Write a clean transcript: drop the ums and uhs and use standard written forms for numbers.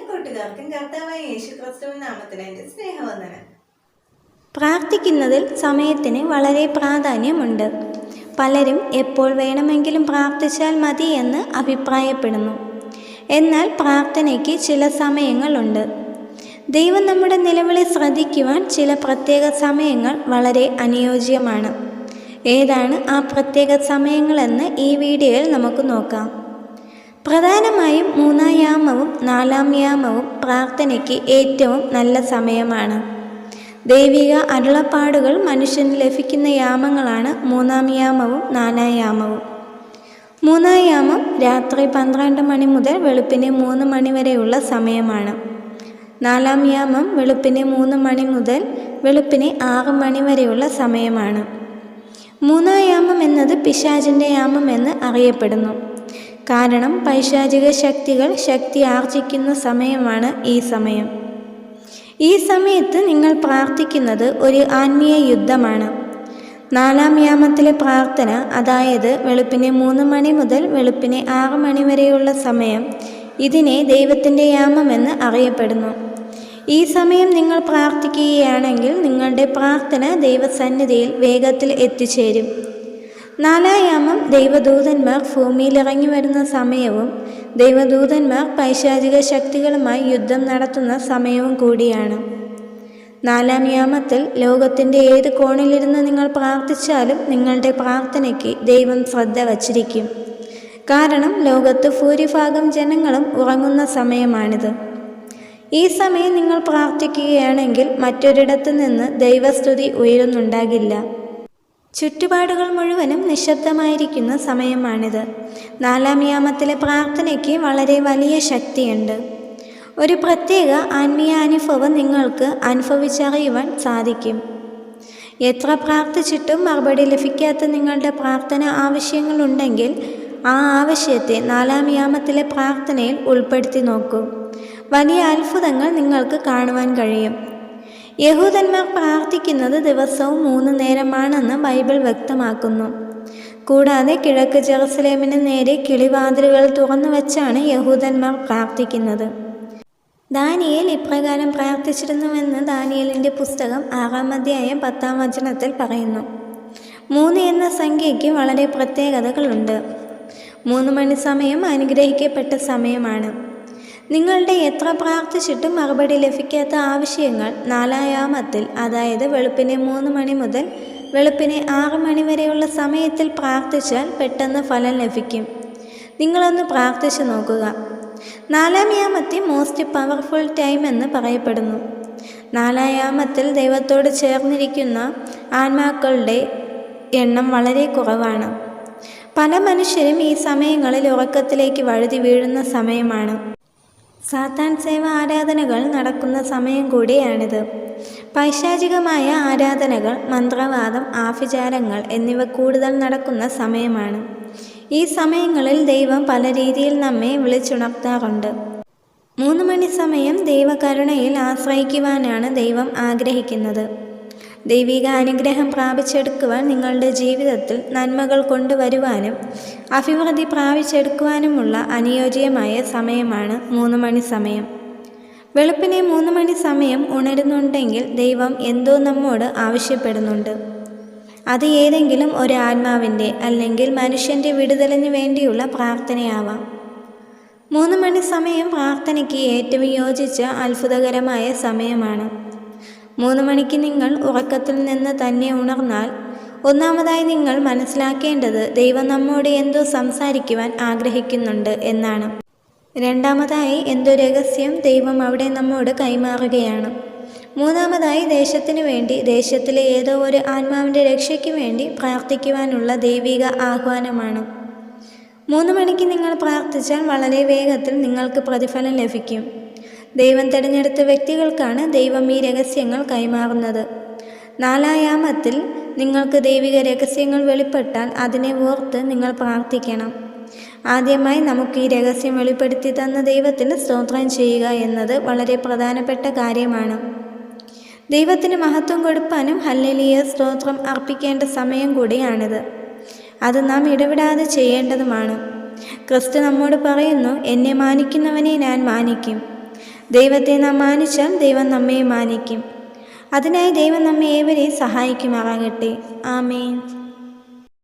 കൂട്ടുകാർക്കും കർത്താവായ യേശുക്രിസ്തുവിൻ നാമത്തിൽ എൻ്റെ സ്നേഹവന്ദനം. പ്രാർത്ഥിക്കുന്നതിൽ സമയത്തിന് വളരെ പ്രാധാന്യമുണ്ട്. പലരും എപ്പോൾ വേണമെങ്കിലും പ്രാർത്ഥിച്ചാൽ മതി എന്ന് അഭിപ്രായപ്പെടുന്നു. എന്നാൽ പ്രാർത്ഥനയ്ക്ക് ചില സമയങ്ങളുണ്ട്. ദൈവം നമ്മുടെ നിലവിളി ശ്രദ്ധിക്കുവാൻ ചില പ്രത്യേക സമയങ്ങൾ വളരെ അനുയോജ്യമാണ്. ഏതാണ് ആ പ്രത്യേക സമയങ്ങളെന്ന് ഈ വീഡിയോയിൽ നമുക്ക് നോക്കാം. പ്രധാനമായും 3-ാം യാമവും 4-ാം യാമവും പ്രാർത്ഥനയ്ക്ക് ഏറ്റവും നല്ല സമയമാണ്. ദൈവിക അരുളപ്പാടുകൾ മനുഷ്യന് ലഭിക്കുന്ന യാമങ്ങളാണ് 3-ാം യാമവും 4-ാം യാമവും. 3-ാം യാമം രാത്രി 12 മണി മുതൽ വെളുപ്പിന് 3 മണി വരെയുള്ള സമയമാണ്. 4-ാം യാമം വെളുപ്പിന് 3 മണി മുതൽ വെളുപ്പിന് 6 മണി വരെയുള്ള സമയമാണ്. 3-ാം യാമം എന്നത് പിശാചിൻ്റെ യാമം എന്ന് അറിയപ്പെടുന്നു. കാരണം പൈശാചിക ശക്തികൾ ശക്തി ആർജിക്കുന്ന സമയമാണ് ഈ സമയം. ഈ സമയത്ത് നിങ്ങൾ പ്രാർത്ഥിക്കുന്നത് ഒരു ആത്മീയ യുദ്ധമാണ്. 4-ാം യാമത്തിലെ പ്രാർത്ഥന, അതായത് വെളുപ്പിന് 3 മണി മുതൽ വെളുപ്പിന് 6 മണി വരെയുള്ള സമയം, ഇതിനെ ദൈവത്തിൻ്റെ യാമമെന്ന് അറിയപ്പെടുന്നു. ഈ സമയം നിങ്ങൾ പ്രാർത്ഥിക്കുകയാണെങ്കിൽ നിങ്ങളുടെ പ്രാർത്ഥന ദൈവസന്നിധിയിൽ വേഗത്തിൽ എത്തിച്ചേരും. 4-ാം യാമം ദൈവദൂതന്മാർ ഭൂമിയിൽ ഇറങ്ങി വരുന്ന സമയവും ദൈവദൂതന്മാർ പൈശാചിക ശക്തികളുമായി യുദ്ധം നടത്തുന്ന സമയവും കൂടിയാണ്. 4-ാം യാമത്തിൽ ലോകത്തിൻ്റെ ഏത് കോണിലിരുന്ന് നിങ്ങൾ പ്രാർത്ഥിച്ചാലും നിങ്ങളുടെ പ്രാർത്ഥനയ്ക്ക് ദൈവം ശ്രദ്ധ വച്ചിരിക്കും. കാരണം ലോകത്ത് ഭൂരിഭാഗം ജനങ്ങളും ഉറങ്ങുന്ന സമയമാണിത്. ഈ സമയം നിങ്ങൾ പ്രാർത്ഥിക്കുകയാണെങ്കിൽ മറ്റൊരിടത്തു നിന്ന് ദൈവസ്തുതി ഉയരുന്നുണ്ടാകില്ല. ചുറ്റുപാടുകൾ മുഴുവനും നിശബ്ദമായിരിക്കുന്ന സമയമാണിത്. 4-ാം യാമത്തിലെ പ്രാർത്ഥനയ്ക്ക് വളരെ വലിയ ശക്തിയുണ്ട്. ഒരു പ്രത്യേക ആത്മീയ അനുഭവം നിങ്ങൾക്ക് അനുഭവിച്ചറിയുവാൻ സാധിക്കും. എത്ര പ്രാർത്ഥിച്ചിട്ടും മറുപടി ലഭിക്കാത്ത നിങ്ങളുടെ പ്രാർത്ഥന ആവശ്യങ്ങളുണ്ടെങ്കിൽ ആ ആവശ്യത്തെ 4-ാം യാമത്തിലെ പ്രാർത്ഥനയിൽ ഉൾപ്പെടുത്തി നോക്കൂ. വലിയ അത്ഭുതങ്ങൾ നിങ്ങൾക്ക് കാണുവാൻ കഴിയും. യഹൂദന്മാർ പ്രാർത്ഥിക്കുന്നത് ദിവസവും 3 നേരമാണെന്ന് ബൈബിൾ വ്യക്തമാക്കുന്നു. കൂടാതെ കിഴക്ക് ജെറുസലേമിന് നേരെ കിളിവാതിലുകൾ തുറന്നു വച്ചാണ് യഹൂദന്മാർ പ്രാർത്ഥിക്കുന്നത്. ദാനിയേൽ ഇപ്രകാരം പ്രാർത്ഥിച്ചിരുന്നുവെന്ന് ദാനിയേലിൻ്റെ പുസ്തകം 6-ാം അധ്യായം 10-ാം വചനത്തിൽ പറയുന്നു. 3 എന്ന സംഖ്യയ്ക്ക് വളരെ പ്രത്യേകതകളുണ്ട്. 3 മണി സമയം അനുഗ്രഹിക്കപ്പെട്ട സമയമാണ്. നിങ്ങളുടെ എത്ര പ്രാർത്ഥിച്ചിട്ടും മറുപടി ലഭിക്കാത്ത ആവശ്യങ്ങൾ 4-ാം യാമത്തിൽ, അതായത് വെളുപ്പിന് 3 മണി മുതൽ വെളുപ്പിന് 6 മണി വരെയുള്ള സമയത്തിൽ പ്രാർത്ഥിച്ചാൽ പെട്ടെന്ന് ഫലം ലഭിക്കും. നിങ്ങളൊന്ന് പ്രാർത്ഥിച്ചു നോക്കുക. 4-ാം യാമത്തെ മോസ്റ്റ് പവർഫുൾ ടൈം എന്ന് പറയപ്പെടുന്നു. 4-ാം യാമത്തിൽ ദൈവത്തോട് ചേർന്നിരിക്കുന്ന ആത്മാക്കളുടെ എണ്ണം വളരെ കുറവാണ്. പല മനുഷ്യരും ഈ സമയങ്ങളിൽ ഉറക്കത്തിലേക്ക് വഴുതി വീഴുന്ന സമയമാണ്. സാത്താൻ സേവ ആരാധനകൾ നടക്കുന്ന സമയം കൂടിയാണിത്. പൈശാചികമായ ആരാധനകൾ, മന്ത്രവാദം, ആഭിചാരങ്ങൾ എന്നിവ കൂടുതൽ നടക്കുന്ന സമയമാണ്. ഈ സമയങ്ങളിൽ ദൈവം പല രീതിയിൽ നമ്മെ വിളിച്ചുണർത്താറുണ്ട്. 3 മണി സമയം ദൈവകരുണയിൽ ആശ്രയിക്കുവാനാണ് ദൈവം ആഗ്രഹിക്കുന്നത്. ദൈവിക അനുഗ്രഹം പ്രാപിച്ചെടുക്കുവാൻ നിങ്ങളുടെ ജീവിതത്തിൽ നന്മകൾ കൊണ്ടുവരുവാനും അഭിവൃദ്ധി പ്രാപിച്ചെടുക്കുവാനുമുള്ള അനുയോജ്യമായ സമയമാണ് 3 മണി സമയം. വെളുപ്പിനെ 3 മണി സമയം ഉണരുന്നുണ്ടെങ്കിൽ ദൈവം എന്തോ നമ്മോട് ആവശ്യപ്പെടുന്നുണ്ട്. അത് ഏതെങ്കിലും ഒരു ആത്മാവിൻ്റെ അല്ലെങ്കിൽ മനുഷ്യൻ്റെ വിടുതലിന് വേണ്ടിയുള്ള പ്രാർത്ഥനയാവാം. 3 മണി സമയം പ്രാർത്ഥനയ്ക്ക് ഏറ്റവും യോജിച്ച അത്ഭുതകരമായ സമയമാണ്. 3 മണിക്ക് നിങ്ങൾ ഉറക്കത്തിൽ നിന്ന് തന്നെ ഉണർന്നാൽ ഒന്നാമതായി നിങ്ങൾ മനസ്സിലാക്കേണ്ടത് ദൈവം നമ്മോട് എന്തോ സംസാരിക്കുവാൻ ആഗ്രഹിക്കുന്നുണ്ട് എന്നാണ്. രണ്ടാമതായി എന്തോ രഹസ്യം ദൈവം അവിടെ നമ്മോട് കൈമാറുകയാണ്. മൂന്നാമതായി ദേശത്തിനു വേണ്ടി, ദേശത്തിലെ ഏതോ ഒരു ആത്മാവിൻ്റെ രക്ഷയ്ക്ക് വേണ്ടി പ്രാർത്ഥിക്കുവാനുള്ള ദൈവിക ആഹ്വാനമാണ്. 3 മണിക്ക് നിങ്ങൾ പ്രാർത്ഥിച്ചാൽ വളരെ വേഗത്തിൽ നിങ്ങൾക്ക് പ്രതിഫലം ലഭിക്കും. ദൈവം തിരഞ്ഞെടുത്ത വ്യക്തികൾക്കാണ് ദൈവം ഈ രഹസ്യങ്ങൾ കൈമാറുന്നത്. 4-ാം യാമത്തിൽ നിങ്ങൾക്ക് ദൈവിക രഹസ്യങ്ങൾ വെളിപ്പെട്ടാൽ അതിനെ ഓർത്ത് നിങ്ങൾ പ്രാർത്ഥിക്കണം. ആദ്യമായി നമുക്ക് ഈ രഹസ്യം വെളിപ്പെടുത്തി തന്ന ദൈവത്തിന് സ്തോത്രം ചെയ്യുക എന്നത് വളരെ പ്രധാനപ്പെട്ട കാര്യമാണ്. ദൈവത്തിന് മഹത്വം കൊടുപ്പാനും ഹല്ലേലൂയ സ്തോത്രം അർപ്പിക്കേണ്ട സമയം കൂടിയാണിത്. അത് നാം ഇടവിടാതെ ചെയ്യേണ്ടതുമാണ്. ക്രിസ്തു നമ്മോട് പറയുന്നു, എന്നെ മാനിക്കുന്നവനെ ഞാൻ മാനിക്കും. ദൈവത്തെ നാം മാനിച്ചാൽ ദൈവം നമ്മെ മാനിക്കും. അതിനായി ദൈവം നമ്മെ ഏവരെയും സഹായിക്കുമാറാകട്ടെ. ആമേൻ.